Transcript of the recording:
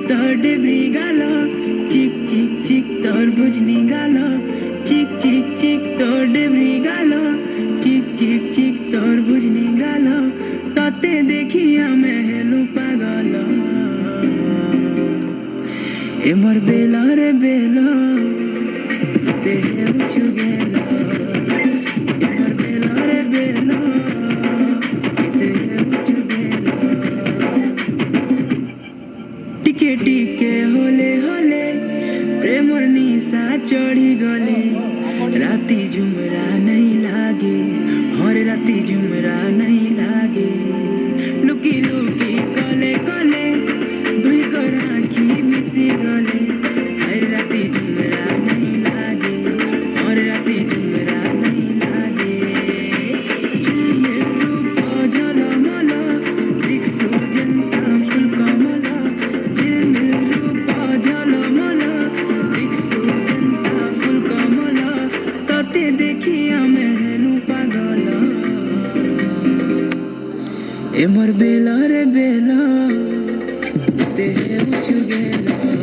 তোর ডেবরি গাল, চিক চিক চিক তোর বুঝনি গাল, চিক চিক চিক তোর ডেবরি গাল, চিক চিক চিক তোর বুঝনি গাল, ততে দেখিয়া মেহেলু পাগল। এমর বেলা রে বেলা দেহে উঁচু গেল, এমর বেলা রে বেলা দেহে উঁচু গেল। টিকে টিকে হলে হলে প্রেমর নিশা চढ़ी गले, राती झुमरा नहीं लागे, हर राती झुमरा नहीं लागे, लुकी लुकी कले कले दुई कर आँखी मिसी गले, हर राती झुमरा नहीं लागे, हर राती झुमरा नहीं लागे। झुमे रूप झलमल दिक्सु जनता फुल कमल, झुमे रूप झलमल दिक्सु जनता फुल कमल, तते देखिया मेहलू पागल। एमर बेला रे बेला देहे उछु गेला।